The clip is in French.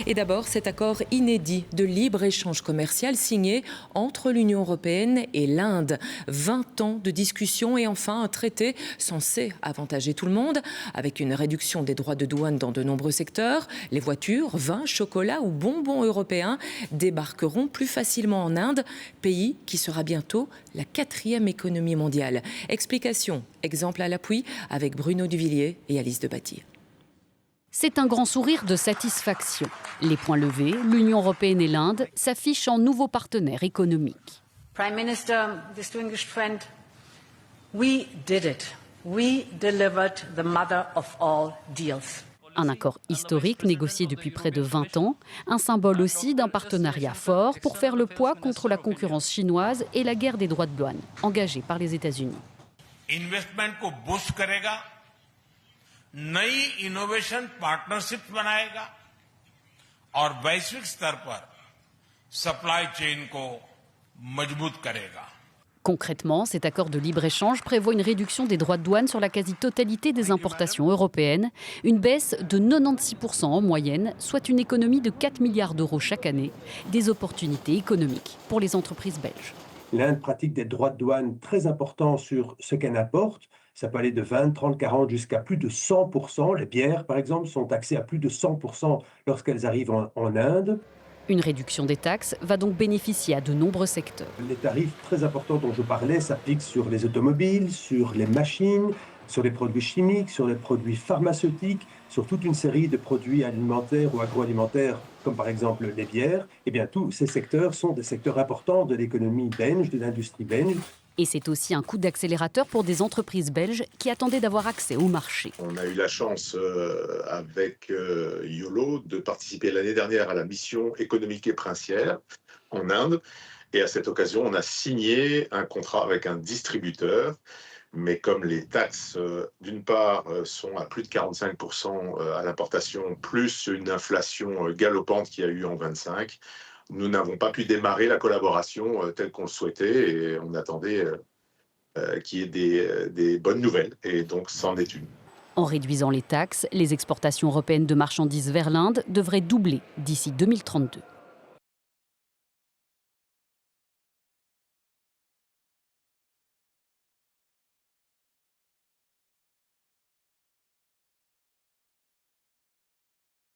Et d'abord, cet accord inédit de libre-échange commercial signé entre l'Union européenne et l'Inde. 20 ans de discussions et enfin un traité censé avantager tout le monde, avec une réduction des droits de douane dans de nombreux secteurs. Les voitures, vins, chocolat ou bonbons européens débarqueront plus facilement en Inde, pays qui sera bientôt la 4e économie mondiale. Explication, exemple à l'appui, avec Bruno Duvillier et Alice Debatty. C'est un grand sourire de satisfaction. Les poings levés, l'Union européenne et l'Inde s'affichent en nouveaux partenaires économiques. Prime Minister, distinguished friend, we did it. We delivered the mother of all deals. Un accord historique négocié depuis près de 20 ans, un symbole aussi d'un partenariat fort pour faire le poids contre la concurrence chinoise et la guerre des droits de douane engagée par les États-Unis. Investment को बूस्ट करेगा, नई innovation partnership बनाएगा और वैश्विक स्तर पर supply chain को मजबूत करेगा. Concrètement, cet accord de libre-échange prévoit une réduction des droits de douane sur la quasi-totalité des importations européennes, une baisse de 96% en moyenne, soit une économie de 4 milliards d'euros chaque année, des opportunités économiques pour les entreprises belges. L'Inde pratique des droits de douane très importants sur ce qu'elle importe. Ça peut aller de 20, 30, 40 jusqu'à plus de 100%. Les bières, par exemple, sont taxées à plus de 100% lorsqu'elles arrivent en Inde. Une réduction des taxes va donc bénéficier à de nombreux secteurs. Les tarifs très importants dont je parlais s'appliquent sur les automobiles, sur les machines, sur les produits chimiques, sur les produits pharmaceutiques, sur toute une série de produits alimentaires ou agroalimentaires, comme par exemple les bières. Eh bien, tous ces secteurs sont des secteurs importants de l'économie belge, de l'industrie belge. Et c'est aussi un coup d'accélérateur pour des entreprises belges qui attendaient d'avoir accès au marché. On a eu la chance avec YOLO de participer l'année dernière à la mission économique et princière en Inde. Et à cette occasion, on a signé un contrat avec un distributeur. Mais comme les taxes, d'une part, sont à plus de 45% à l'importation, plus une inflation galopante qu'il y a eu en 25, nous n'avons pas pu démarrer la collaboration telle qu'on le souhaitait et on attendait qu'il y ait des bonnes nouvelles. Et donc, c'en est une. En réduisant les taxes, les exportations européennes de marchandises vers l'Inde devraient doubler d'ici 2032.